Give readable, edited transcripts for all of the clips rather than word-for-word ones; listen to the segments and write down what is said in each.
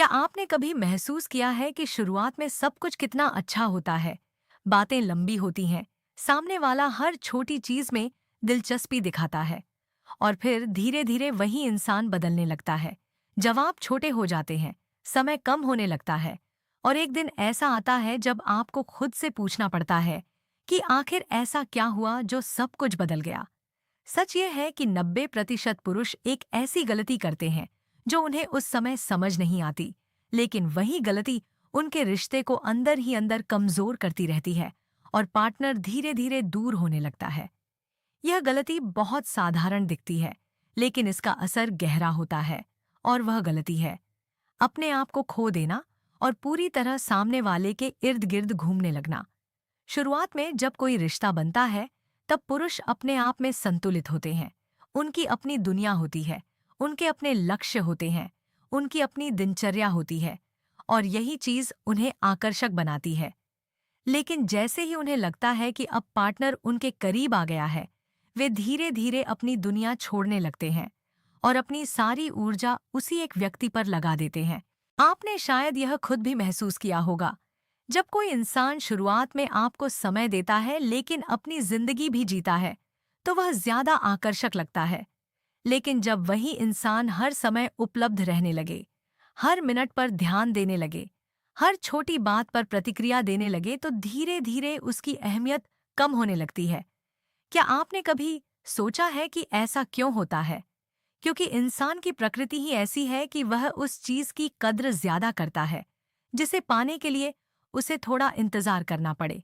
क्या आपने कभी महसूस किया है कि शुरुआत में सब कुछ कितना अच्छा होता है? बातें लंबी होती हैं, सामने वाला हर छोटी चीज में दिलचस्पी दिखाता है और फिर धीरे-धीरे वही इंसान बदलने लगता है। जवाब छोटे हो जाते हैं, समय कम होने लगता है और एक दिन ऐसा आता है जब आपको खुद से पूछना पड़ता है कि आखिर ऐसा क्या हुआ जो सब कुछ बदल गया? सच ये है कि 90% पुरुष एक ऐसी गलती करते हैं जो उन्हें उस समय समझ नहीं आती, लेकिन वही गलती उनके रिश्ते को अंदर ही अंदर कमजोर करती रहती है और पार्टनर धीरे धीरे दूर होने लगता है। यह गलती बहुत साधारण दिखती है, लेकिन इसका असर गहरा होता है और वह गलती है अपने आप को खो देना और पूरी तरह सामने वाले के इर्द गिर्द घूमने लगना। शुरुआत में जब कोई रिश्ता बनता है, तब पुरुष अपने आप में संतुलित होते हैं। उनकी अपनी दुनिया होती है, उनके अपने लक्ष्य होते हैं, उनकी अपनी दिनचर्या होती है और यही चीज उन्हें आकर्षक बनाती है। लेकिन जैसे ही उन्हें लगता है कि अब पार्टनर उनके करीब आ गया है, वे धीरे धीरे अपनी दुनिया छोड़ने लगते हैं और अपनी सारी ऊर्जा उसी एक व्यक्ति पर लगा देते हैं। आपने शायद यह खुद भी महसूस किया होगा। जब कोई इंसान शुरुआत में आपको समय देता है लेकिन अपनी जिंदगी भी जीता है, तो वह ज्यादा आकर्षक लगता है। लेकिन जब वही इंसान हर समय उपलब्ध रहने लगे, हर मिनट पर ध्यान देने लगे, हर छोटी बात पर प्रतिक्रिया देने लगे, तो धीरे धीरे उसकी अहमियत कम होने लगती है। क्या आपने कभी सोचा है कि ऐसा क्यों होता है? क्योंकि इंसान की प्रकृति ही ऐसी है कि वह उस चीज की कद्र ज्यादा करता है जिसे पाने के लिए उसे थोड़ा इंतजार करना पड़े,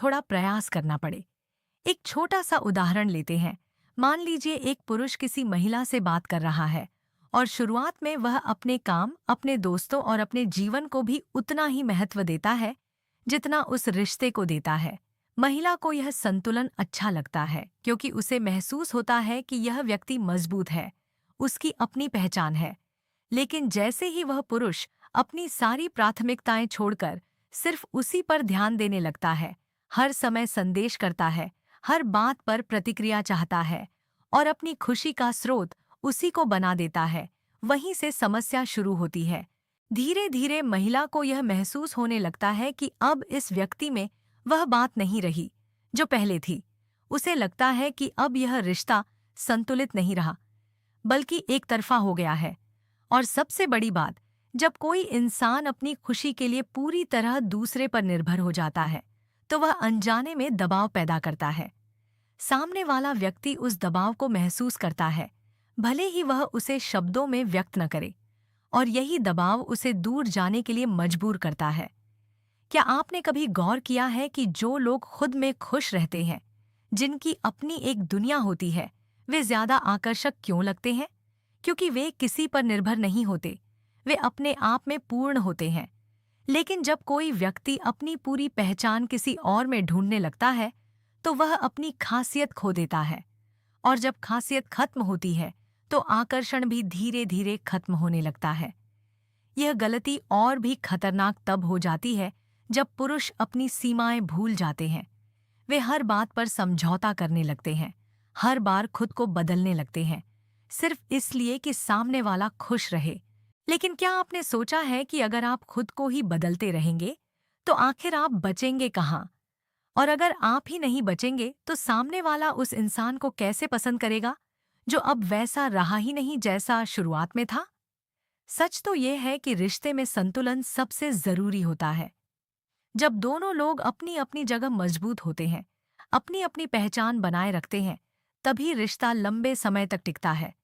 थोड़ा प्रयास करना पड़े। एक छोटा सा उदाहरण लेते हैं। मान लीजिए एक पुरुष किसी महिला से बात कर रहा है और शुरुआत में वह अपने काम, अपने दोस्तों और अपने जीवन को भी उतना ही महत्व देता है जितना उस रिश्ते को देता है। महिला को यह संतुलन अच्छा लगता है क्योंकि उसे महसूस होता है कि यह व्यक्ति मजबूत है, उसकी अपनी पहचान है। लेकिन जैसे ही वह पुरुष अपनी सारी प्राथमिकताएं छोड़कर सिर्फ उसी पर ध्यान देने लगता है, हर समय संदेश करता है, हर बात पर प्रतिक्रिया चाहता है और अपनी खुशी का स्रोत उसी को बना देता है, वहीं से समस्या शुरू होती है। धीरे धीरे महिला को यह महसूस होने लगता है कि अब इस व्यक्ति में वह बात नहीं रही जो पहले थी। उसे लगता है कि अब यह रिश्ता संतुलित नहीं रहा, बल्कि एक तरफा हो गया है। और सबसे बड़ी बात, जब कोई इंसान अपनी खुशी के लिए पूरी तरह दूसरे पर निर्भर हो जाता है, तो वह अनजाने में दबाव पैदा करता है। सामने वाला व्यक्ति उस दबाव को महसूस करता है, भले ही वह उसे शब्दों में व्यक्त न करे, और यही दबाव उसे दूर जाने के लिए मजबूर करता है। क्या आपने कभी गौर किया है कि जो लोग खुद में खुश रहते हैं, जिनकी अपनी एक दुनिया होती है, वे ज्यादा आकर्षक क्यों लगते हैं? क्योंकि वे किसी पर निर्भर नहीं होते, वे अपने आप में पूर्ण होते हैं। लेकिन जब कोई व्यक्ति अपनी पूरी पहचान किसी और में ढूंढने लगता है, तो वह अपनी खासियत खो देता है। और जब खासियत खत्म होती है, तो आकर्षण भी धीरे धीरे खत्म होने लगता है। यह गलती और भी खतरनाक तब हो जाती है जब पुरुष अपनी सीमाएं भूल जाते हैं। वे हर बात पर समझौता करने लगते हैं, हर बार खुद को बदलने लगते हैं, सिर्फ इसलिए कि सामने वाला खुश रहे। लेकिन क्या आपने सोचा है कि अगर आप खुद को ही बदलते रहेंगे, तो आखिर आप बचेंगे कहाँ? और अगर आप ही नहीं बचेंगे, तो सामने वाला उस इंसान को कैसे पसंद करेगा, जो अब वैसा रहा ही नहीं जैसा शुरुआत में था? सच तो यह है कि रिश्ते में संतुलन सबसे जरूरी होता है। जब दोनों लोग अपनी अपनी जगह मजबूत होते हैं, अपनी अपनी पहचान बनाए रखते हैं, तभी रिश्ता लंबे समय तक टिकता है।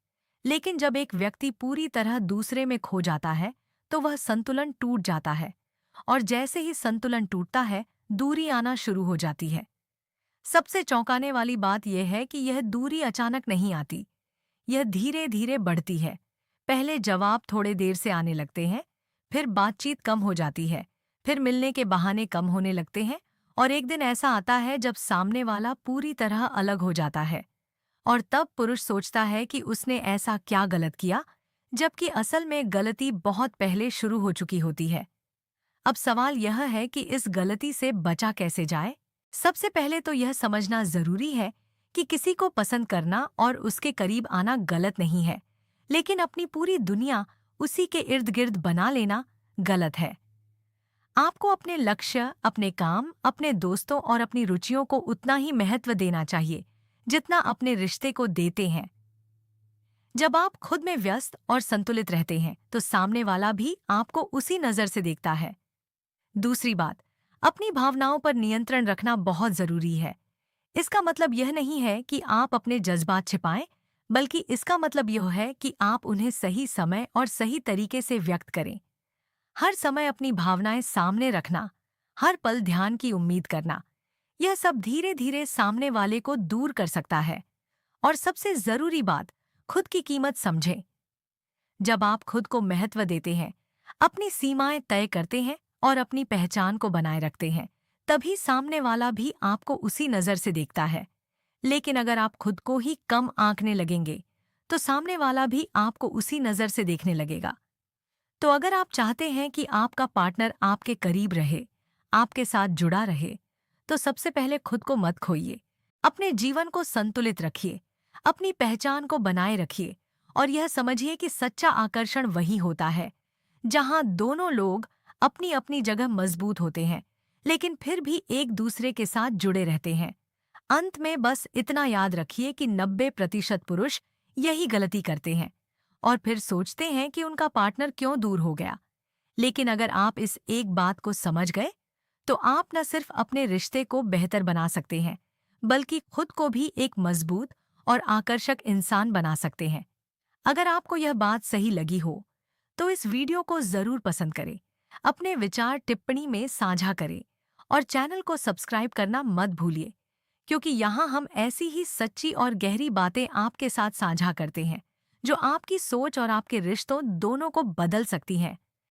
लेकिन जब एक व्यक्ति पूरी तरह दूसरे में खो जाता है, तो वह संतुलन टूट जाता है। और जैसे ही संतुलन टूटता है, दूरी आना शुरू हो जाती है। सबसे चौंकाने वाली बात यह है कि यह दूरी अचानक नहीं आती, यह धीरे धीरे बढ़ती है। पहले जवाब थोड़े देर से आने लगते हैं, फिर बातचीत कम हो जाती है, फिर मिलने के बहाने कम होने लगते हैं, और एक दिन ऐसा आता है जब सामने वाला पूरी तरह अलग हो जाता है। और तब पुरुष सोचता है कि उसने ऐसा क्या गलत किया, जबकि असल में गलती बहुत पहले शुरू हो चुकी होती है। अब सवाल यह है कि इस गलती से बचा कैसे जाए। सबसे पहले तो यह समझना जरूरी है कि किसी को पसंद करना और उसके करीब आना गलत नहीं है, लेकिन अपनी पूरी दुनिया उसी के इर्द गिर्द बना लेना गलत है। आपको अपने लक्ष्य, अपने काम, अपने दोस्तों और अपनी रुचियों को उतना ही महत्व देना चाहिए जितना अपने रिश्ते को देते हैं। जब आप खुद में व्यस्त और संतुलित रहते हैं तो सामने वाला भी आपको उसी नजर से देखता है। दूसरी बात, अपनी भावनाओं पर नियंत्रण रखना बहुत जरूरी है। इसका मतलब यह नहीं है कि आप अपने जज्बात छिपाएं, बल्कि इसका मतलब यह है कि आप उन्हें सही समय और सही तरीके से व्यक्त करें। हर समय अपनी भावनाएं सामने रखना, हर पल ध्यान की उम्मीद करना, यह सब धीरे धीरे सामने वाले को दूर कर सकता है। और सबसे जरूरी बात, खुद की कीमत समझें। जब आप खुद को महत्व देते हैं, अपनी सीमाएं तय करते हैं और अपनी पहचान को बनाए रखते हैं, तभी सामने वाला भी आपको उसी नजर से देखता है। लेकिन अगर आप खुद को ही कम आंकने लगेंगे, तो सामने वाला भी आपको उसी नजर से देखने लगेगा। तो अगर आप चाहते हैं कि आपका पार्टनर आपके करीब रहे, आपके साथ जुड़ा रहे, तो सबसे पहले खुद को मत खोइए। अपने जीवन को संतुलित रखिए, अपनी पहचान को बनाए रखिए और यह समझिए कि सच्चा आकर्षण वही होता है जहां दोनों लोग अपनी अपनी जगह मजबूत होते हैं, लेकिन फिर भी एक दूसरे के साथ जुड़े रहते हैं। अंत में बस इतना याद रखिए कि 90% पुरुष यही गलती करते हैं और फिर सोचते हैं कि उनका पार्टनर क्यों दूर हो गया। लेकिन अगर आप इस एक बात को समझ गए, तो आप न सिर्फ अपने रिश्ते को बेहतर बना सकते हैं, बल्कि खुद को भी एक मजबूत और आकर्षक इंसान बना सकते हैं। अगर आपको यह बात सही लगी हो, तो इस वीडियो को जरूर पसंद करें, अपने विचार टिप्पणी में साझा करें और चैनल को सब्सक्राइब करना मत भूलिए, क्योंकि यहाँ हम ऐसी ही सच्ची और गहरी बातें आपके साथ साझा करते हैं, जो आपकी सोच और आपके रिश्तों दोनों को बदल सकती हैं।